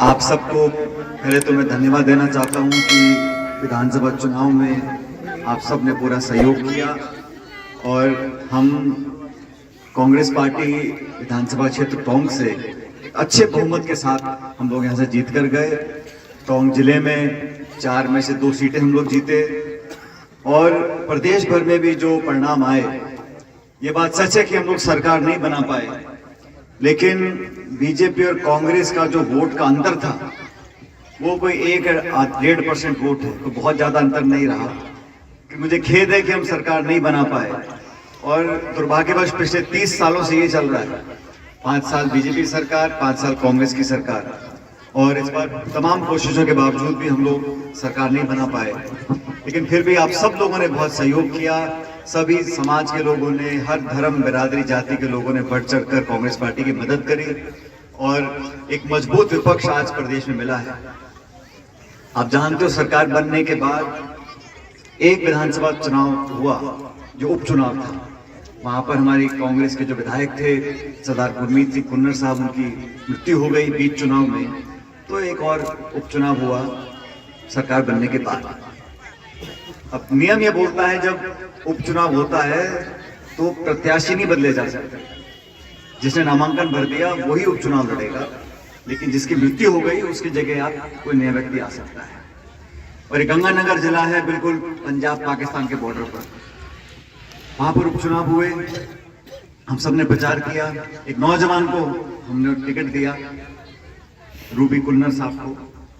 आप सबको पहले तो मैं धन्यवाद देना चाहता हूं कि विधानसभा चुनाव में आप सब ने पूरा सहयोग किया और हम कांग्रेस पार्टी विधानसभा क्षेत्र टोंक से एक अच्छे बहुमत के साथ हम लोग यहां से जीत कर गए। टोंक जिले में 4 में से 2 सीटें हम लोग जीते और प्रदेश भर में भी जो परिणाम आए, ये बात सच है कि हम लोग सरकार नहीं बना पाए, लेकिन बीजेपी और कांग्रेस का जो वोट का अंतर था वो कोई 1-1.5% वोट है, तो बहुत ज्यादा अंतर नहीं रहा। कि मुझे खेद है कि हम सरकार नहीं बना पाए और दुर्भाग्यवश पिछले 30 सालों से ये चल रहा है, 5 साल बीजेपी सरकार, 5 साल कांग्रेस की सरकार, और इस बार तमाम कोशिशों के बावजूद भी हम लोग सरकार नहीं बना पाए। लेकिन फिर भी आप सब लोगों ने बहुत सहयोग किया, सभी समाज के लोगों ने, हर धर्म बिरादरी जाति के लोगों ने बढ़ चढ़कर कांग्रेस पार्टी की मदद करी और एक मजबूत विपक्ष आज प्रदेश में मिला है। आप जानते हो सरकार बनने के बाद एक विधानसभा चुनाव हुआ जो उपचुनाव था, वहां पर हमारी कांग्रेस के जो विधायक थे सरदार गुरमीत सिंह कुन्नर साहब, उनकी मृत्यु हो गई बीच चुनाव में, तो एक और उपचुनाव हुआ सरकार बनने के बाद। अब नियम यह बोलता है जब उपचुनाव होता है तो प्रत्याशी नहीं बदले जा सकते, जिसने नामांकन भर दिया वही उपचुनाव लड़ेगा, लेकिन जिसकी मृत्यु हो गई उसकी जगह आप कोई नया व्यक्ति आ सकता है। और गंगानगर जिला है बिल्कुल पंजाब पाकिस्तान के बॉर्डर पर, वहां पर उपचुनाव हुए, हम सबने प्रचार किया, एक नौजवान को हमने टिकट दिया, रूबी कुन्नर साहब को,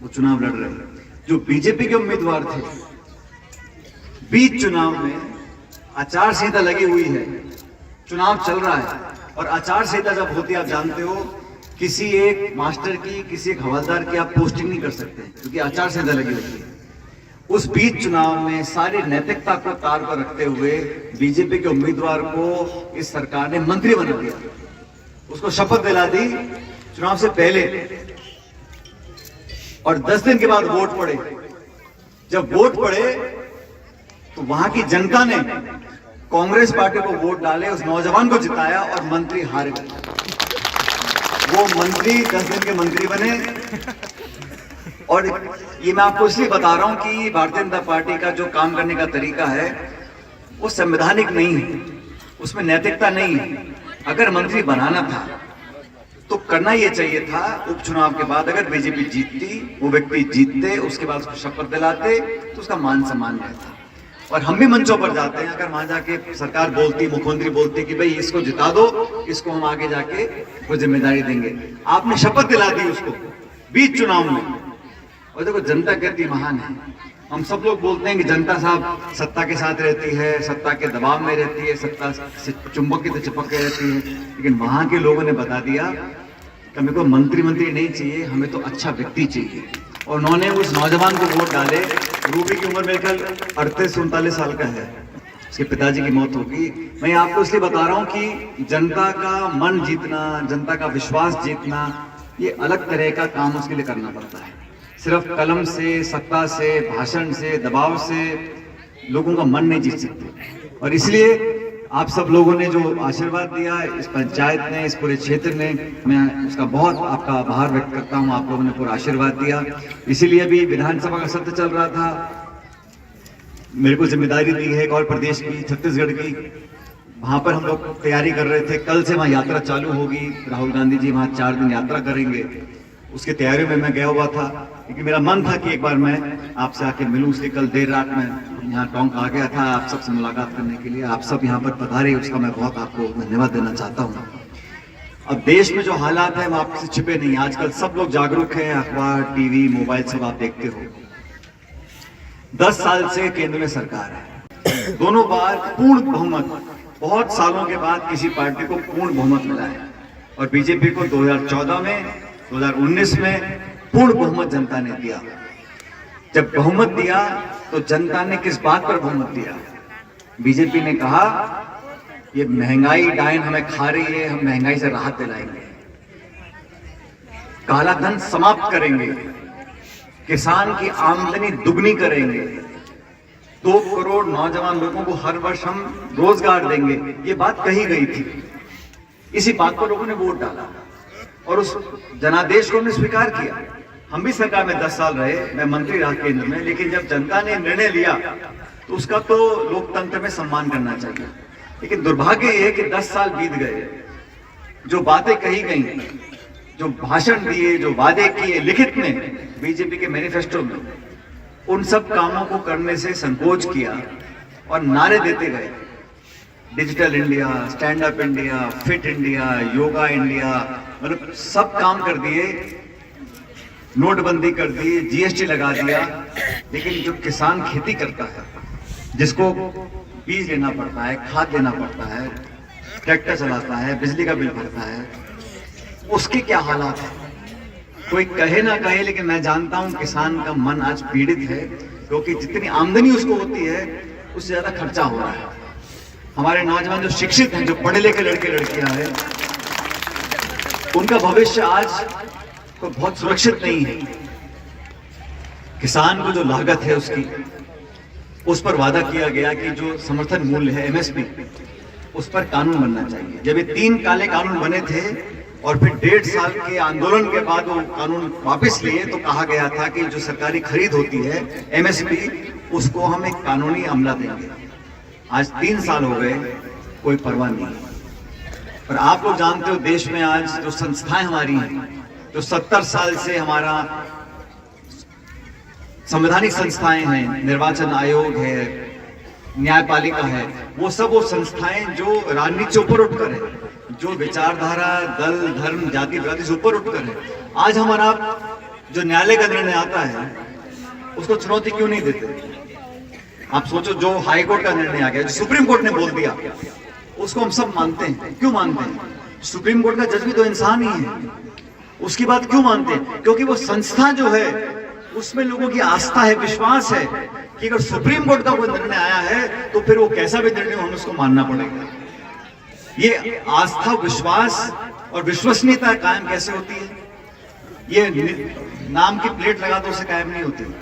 वो चुनाव लड़ रहे जो बीजेपी के उम्मीदवार थे। बीच चुनाव में आचार संहिता लगी हुई है, चुनाव चल रहा है और आचार संहिता जब होती है आप जानते हो, किसी एक मास्टर की, किसी एक हवलदार की आप पोस्टिंग नहीं कर सकते क्योंकि आचार संहिता लगी होती है। उस बीच चुनाव में सारी नैतिकता को तार पर रखते हुए बीजेपी के उम्मीदवार को इस सरकार ने मंत्री बना दिया, उसको शपथ दिला दी चुनाव से पहले, और 10 दिन के बाद वोट पड़े। जब वोट पड़े तो वहां की जनता ने कांग्रेस पार्टी को वोट डाले, उस नौजवान को जिताया और मंत्री हार गए। वो मंत्री 10 दिन के मंत्री बने। और ये मैं आपको इसलिए बता रहा हूं कि भारतीय जनता पार्टी का जो काम करने का तरीका है वो संवैधानिक नहीं है, उसमें नैतिकता नहीं है। अगर मंत्री बनाना था तो करना यह चाहिए था उपचुनाव के बाद, अगर बीजेपी जीतती, वो व्यक्ति जीतते, उसके बाद उसको शपथ दिलाते तो उसका मान सम्मान रहता। और हम भी मंचों पर जाते हैं, अगर वहां जाके सरकार बोलती, मुख्यमंत्री बोलती कि भाई इसको जिता दो, इसको हम आगे जाके वो जिम्मेदारी देंगे, आपने शपथ दिला दी उसको बीच चुनाव में। और देखो जनता कहती महान है, हम सब लोग बोलते हैं कि जनता साहब सत्ता के साथ रहती है, सत्ता के दबाव में रहती है, सत्ता से चुंबक की तो चिपक के रहती है, लेकिन वहां के लोगों ने बता दिया कि हमें को मंत्री नहीं चाहिए, हमें तो अच्छा व्यक्ति चाहिए। और उन्होंने उस नौजवान को वोट डाले। रूबी की उम्र मेरे ख्याल 38-39 साल का है, उसके पिताजी की मौत होगी। मैं आपको इसलिए बता रहा हूं कि जनता का मन जीतना, जनता का विश्वास जीतना, ये अलग तरह का काम उसके लिए करना पड़ता है। सिर्फ कलम से, सत्ता से, भाषण से, दबाव से लोगों का मन नहीं जीत सकते। और इसलिए आप सब लोगों ने जो आशीर्वाद दिया, इस पंचायत ने, इस पूरे क्षेत्र ने, मैं उसका बहुत आपका आभार व्यक्त करता हूं। आप लोगों ने पूरा आशीर्वाद दिया। इसीलिए अभी विधानसभा का सत्र चल रहा था, मेरे को जिम्मेदारी दी है एक और प्रदेश की, छत्तीसगढ़ की, वहां पर हम लोग तैयारी कर रहे थे। कल से वहां यात्रा चालू होगी, राहुल गांधी जी वहां 4 दिन यात्रा करेंगे, उसके तैयारियों में मैं गया हुआ था, क्योंकि मेरा मन था कि एक बार मैं आपसे आके मिलूं। इसलिए कल देर रात में यहाँ टोंक आ गया था आप सबसे मुलाकात करने के लिए। आप सब यहाँ पर पधारे, उसका मैं बहुत आपको धन्यवाद देना चाहता हूँ। अब देश में जो हालात है वो आपसे छिपे नहीं, आजकल सब लोग जागरूक हैं, अखबार, टीवी, मोबाइल सब आप देखते हो। 10 साल से केंद्र में सरकार है, दोनों बार पूर्ण बहुमत, बहुत सालों के बाद किसी पार्टी को पूर्ण बहुमत मिला है। और बीजेपी को 2014 में, 2019 में पूर्ण बहुमत जनता ने दिया। जब बहुमत दिया तो जनता ने किस बात पर बहुमत दिया? बीजेपी ने कहा ये महंगाई डायन हमें खा रही है, हम महंगाई से राहत दिलाएंगे, काला धन समाप्त करेंगे, किसान की आमदनी दुगनी करेंगे, 2 करोड़ नौजवान लोगों को हर वर्ष हम रोजगार देंगे। ये बात कही गई थी, इसी बात पर लोगों ने वोट डाला और उस जनादेश को हमने स्वीकार किया। हम भी सरकार में 10 साल रहे, मैं मंत्री रहा केंद्र में, लेकिन जब जनता ने निर्णय लिया तो उसका तो लोकतंत्र में सम्मान करना चाहिए। लेकिन दुर्भाग्य ये है कि 10 साल बीत गए, जो बातें कही गई, जो भाषण दिए, जो वादे किए लिखित में बीजेपी के मैनिफेस्टो में, उन सब कामों को करने से संकोच किया और नारे देते गए, digital India, stand up India, fit India, yoga India, मतलब सब काम कर दिए, नोटबंदी कर दी, जीएसटी लगा दिया। लेकिन जो किसान खेती करता है, जिसको बीज लेना पड़ता है, खाद लेना पड़ता है, ट्रैक्टर चलाता है, बिजली का बिल भरता है, उसके क्या हालात है? कोई कहे ना कहे, लेकिन मैं जानता हूं किसान का मन आज पीड़ित है, क्योंकि जितनी आमदनी उसको होती है उससे ज्यादा खर्चा हो रहा है। हमारे नौजवान जो शिक्षित हैं, जो पढ़े लिखे लड़के लड़कियां हैं, उनका भविष्य आज तो बहुत सुरक्षित नहीं है। किसान को जो लागत है उसकी, उस पर वादा किया गया कि जो समर्थन मूल्य है एमएसपी, उस पर कानून बनना चाहिए। जब ये 3 काले कानून बने थे और फिर 1.5 साल के आंदोलन के बाद वो कानून वापस लिए, तो कहा गया था कि जो सरकारी खरीद होती है एमएसपी, उसको हम एक कानूनी अमला देंगे। आज 3 साल हो गए, कोई परवाह नहीं। और आप लोग जानते हो, देश में आज जो संस्थाएं हमारी हैं, जो 70 साल से हमारा संवैधानिक संस्थाएं हैं, निर्वाचन आयोग है, न्यायपालिका है, वो संस्थाएं जो राजनीति से ऊपर उठकर है, जो विचारधारा, दल, धर्म, जाति जाति से ऊपर उठकर है। आज हमारा जो न्यायालय का निर्णय आता है उसको चुनौती क्यों नहीं देते? आप सोचो, जो हाई कोर्ट का निर्णय आ गया, जो सुप्रीम कोर्ट ने बोल दिया, उसको हम सब मानते हैं। क्यों मानते हैं? सुप्रीम कोर्ट का जज भी तो इंसान ही है, उसकी बात क्यों मानते हैं? क्योंकि वो संस्था जो है उसमें लोगों की आस्था है, विश्वास है कि अगर सुप्रीम कोर्ट का कोई निर्णय आया है तो फिर वो कैसा भी निर्णय हो, हमें उसको मानना पड़ेगा। ये आस्था, विश्वास और विश्वसनीयता कायम कैसे होती है? ये नाम की प्लेट लगा दो, उसे कायम नहीं होती।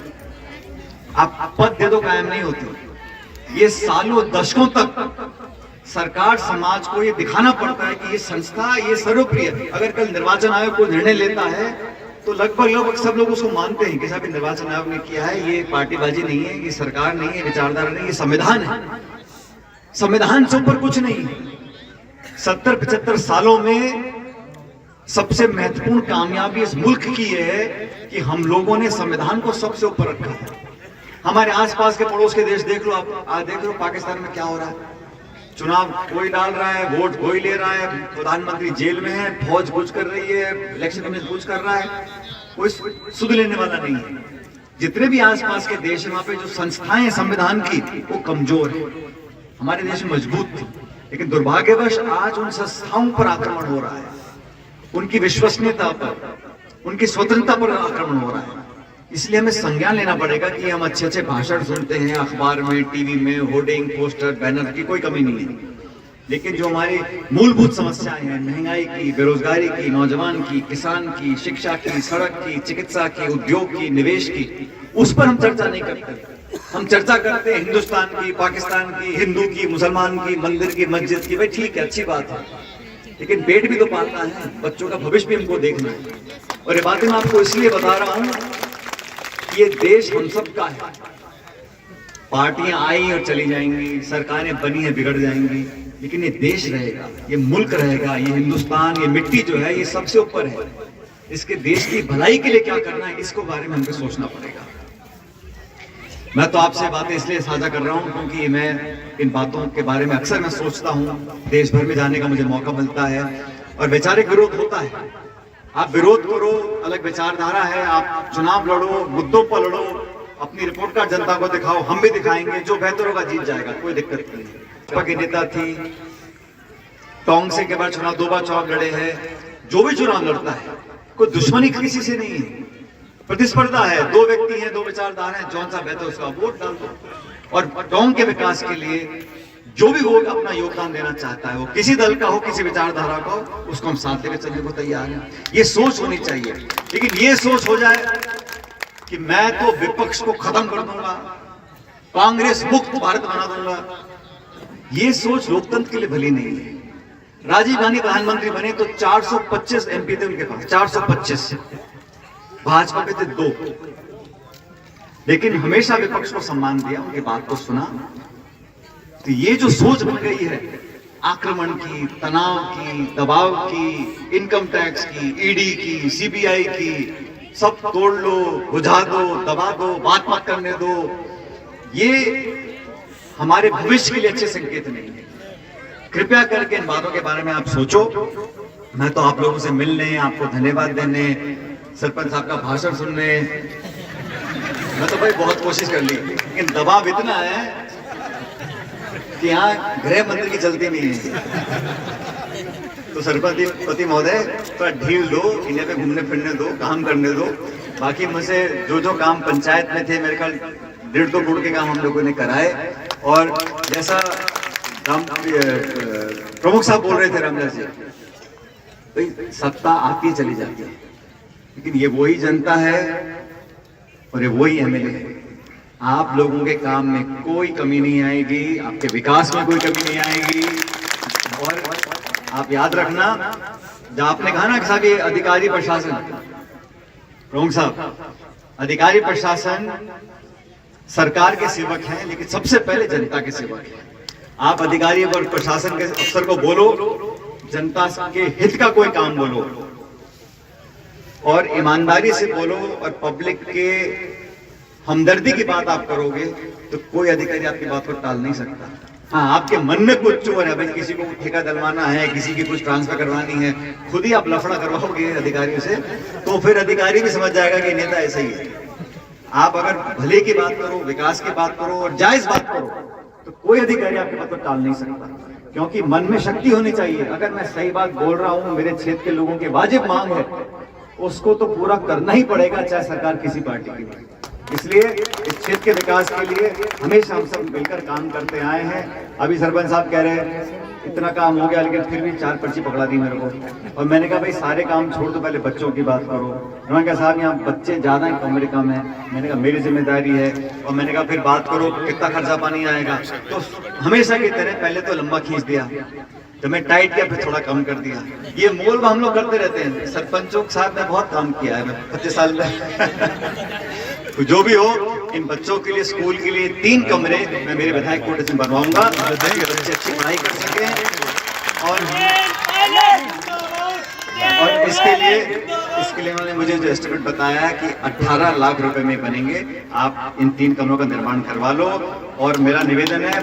आप पद दे दो, कायम नहीं होती। ये सालों, दशकों तक सरकार समाज को ये दिखाना पड़ता है कि ये संस्था, ये सर्वप्रिय। अगर कल निर्वाचन आयोग कोई निर्णय लेता है तो लगभग सब लोग उसको मानते हैं कि साहब निर्वाचन आयोग ने किया है, ये पार्टीबाजी नहीं है, ये सरकार नहीं है, विचारधारा नहीं, ये संविधान है। संविधान से ऊपर कुछ नहीं है। 70-75 सालों में सबसे महत्वपूर्ण कामयाबी इस मुल्क की है कि हम लोगों ने संविधान को सबसे ऊपर रखा है। हमारे आसपास के पड़ोस के देश देख लो, आप आज देख लो पाकिस्तान में क्या हो रहा है। चुनाव कोई डाल रहा है, वोट कोई ले रहा है, प्रधानमंत्री जेल में है, फौज कुछ कर रही है, इलेक्शन कमीशन कुछ कर रहा है, कोई सुध लेने वाला नहीं है। जितने भी आसपास के देश है, वहां पे जो संस्थाएं संविधान की, वो कमजोर है। हमारे देश में मजबूत थी, लेकिन दुर्भाग्यवश आज उन संस्थाओं पर आक्रमण हो रहा है, उनकी विश्वसनीयता पर, उनकी स्वतंत्रता पर आक्रमण हो रहा है। इसलिए हमें संज्ञान लेना पड़ेगा कि हम अच्छे अच्छे भाषण सुनते हैं अखबार में, टीवी में, होर्डिंग, पोस्टर, बैनर की कोई कमी नहीं है, लेकिन जो हमारी मूलभूत समस्याएं हैं, महंगाई की, बेरोजगारी की, नौजवान की, किसान की, शिक्षा की, सड़क की, चिकित्सा की, उद्योग की, निवेश की, उस पर हम चर्चा नहीं करते। हम चर्चा करते हैं हिंदुस्तान की, पाकिस्तान की, हिंदू की, मुसलमान की, मंदिर की, मस्जिद की। भाई ठीक है, अच्छी बात है, लेकिन पेट भी तो पालना है, बच्चों का भविष्य भी हमको देखना है। और ये बातें मैं आपको इसलिए बता रहा हूं, ये देश हम सब का है। पार्टियां आई और चली जाएंगी, सरकारें बनी है, बिगड़ जाएंगी, लेकिन ये देश रहेगा, ये मुल्क रहेगा, ये हिंदुस्तान, ये मिट्टी जो है, ये सबसे ऊपर है। इसके देश की भलाई के लिए क्या करना है, इसको बारे में हमको सोचना पड़ेगा। मैं तो आपसे बातें इसलिए साझा कर रहा हूं क्योंकि मैं इन बातों के बारे में अक्सर मैं सोचता हूं। देश भर में जाने का मुझे मौका मिलता है और वैचारिक विरोध होता है। आप विरोध करो, अलग विचारधारा है, आप चुनाव लड़ो, मुद्दों पर लड़ो, अपनी रिपोर्ट कार्ड जनता को दिखाओ, हम भी दिखाएंगे, जो बेहतर होगा जीत जाएगा, कोई दिक्कत नहीं। भाजपा की नेता थी, टोंक से के बाद चुनाव 2 बार चुनाव लड़े हैं। जो भी चुनाव लड़ता है, कोई दुश्मनी किसी से नहीं है, प्रतिस्पर्धा है, 2 व्यक्ति हैं, 2 विचारधारा हैं, जौन सा बेहतर उसका वोट डाल दो। और टोंक के विकास के लिए जो भी वो अपना योगदान देना चाहता है, वो किसी दल का हो, किसी विचारधारा का हो, उसको हम साथ लेकर चलने को तैयार हैं। ये सोच होनी चाहिए। लेकिन ये सोच हो जाए कि मैं तो विपक्ष को खत्म कर दूंगा, कांग्रेस मुक्त भारत बना दूंगा, ये सोच लोकतंत्र के लिए भली नहीं है। राजीव गांधी प्रधानमंत्री बने तो 425 एमपी थे उनके पास, 425। भाजपा पे थे 2, लेकिन हमेशा विपक्ष को सम्मान दिया, उनकी बात को सुना। तो ये जो सोच बन गई है आक्रमण की, तनाव की, दबाव की, इनकम टैक्स की, ईडी की, सीबीआई की, सब तोड़ लो, बुझा दो, दबा दो, बात मत करने दो, ये हमारे भविष्य के लिए अच्छे संकेत नहीं है। कृपया करके इन बातों के बारे में आप सोचो। मैं तो आप लोगों से मिलने, आपको धन्यवाद देने, सरपंच साहब का भाषण सुनने, मैं तो भाई बहुत कोशिश कर ली, लेकिन दबाव इतना है कि यहाँ गृह मंत्री की चलती नहीं है। तो सरपंच महोदय थोड़ा ढील दो, इन्हें पे घूमने फिरने दो, काम करने दो। बाकी मुझसे जो काम पंचायत में थे, मेरे ख्याल 1.5-2 करोड़ के काम हम लोगों ने कराए। और जैसा प्रमुख साहब बोल रहे थे रामदास जी, भाई सत्ता आती चली जाती है, लेकिन ये वही जनता है और ये वही एमएलए है। आप लोगों के काम में कोई कमी नहीं आएगी, आपके विकास में कोई कमी नहीं आएगी। और आप याद रखना, जब आपने कहा ना कि साहब ये अधिकारी प्रशासन, प्रमुख साहब, अधिकारी प्रशासन सरकार के सेवक हैं, लेकिन सबसे पहले जनता के सेवक हैं। आप अधिकारी और प्रशासन के अफसर को बोलो, जनता के हित का कोई काम बोलो और ईमानदारी से बोलो, और पब्लिक के हमदर्दी की बात आप करोगे तो कोई अधिकारी आपकी बात को टाल नहीं सकता। हाँ, आपके मन में कुछ चोर है, भाई किसी को ठेका दिलवाना है, किसी की कुछ ट्रांसफर करवानी है, खुद ही आप लफड़ा करवाओगे अधिकारियों से, तो फिर अधिकारी भी समझ जाएगा कि नेता ऐसा ही है। आप अगर भले की बात करो, विकास की बात करो और जायज बात करो, तो कोई अधिकारी आपके बात को टाल नहीं सकता, क्योंकि मन में शक्ति होनी चाहिए। अगर मैं सही बात बोल रहा हूं, मेरे क्षेत्र के लोगों की वाजिब मांग है, उसको तो पूरा करना ही पड़ेगा, चाहे सरकार किसी पार्टी की हो। इसलिए इस क्षेत्र के विकास के लिए हमेशा हम सब मिलकर काम करते आए हैं। अभी सरपंच साहब कह रहे हैं इतना काम हो गया, लेकिन फिर भी 4 पर्ची पकड़ा दी मेरे को। और मैंने कहा भाई सारे काम छोड़ दो, पहले बच्चों की बात करो। उन्होंने कहा साहब यहाँ बच्चे ज्यादा हैं, कमरे कम है। मैंने कहा मेरी जिम्मेदारी है। और मैंने कहा फिर बात करो कितना खर्चा पानी आएगा। तो हमेशा की तरह पहले तो लंबा खींच दिया, तो मैं टाइट किया, फिर थोड़ा कम कर दिया। ये मोल हम लोग करते रहते हैं। सरपंचों के साथ मैं बहुत काम किया है, मैं 25 साल में। तो जो भी हो, इन बच्चों के लिए, स्कूल के लिए 3 कमरे मैं मेरे विधायक कोटे से बनवाऊंगा, बच्चे अच्छी पढ़ाई कर सकें। और इसके लिए उन्होंने मुझे जो एस्टिमेट बताया कि 18 लाख रुपए में बनेंगे। आप इन 3 कमरों का निर्माण करवा लो। और मेरा निवेदन है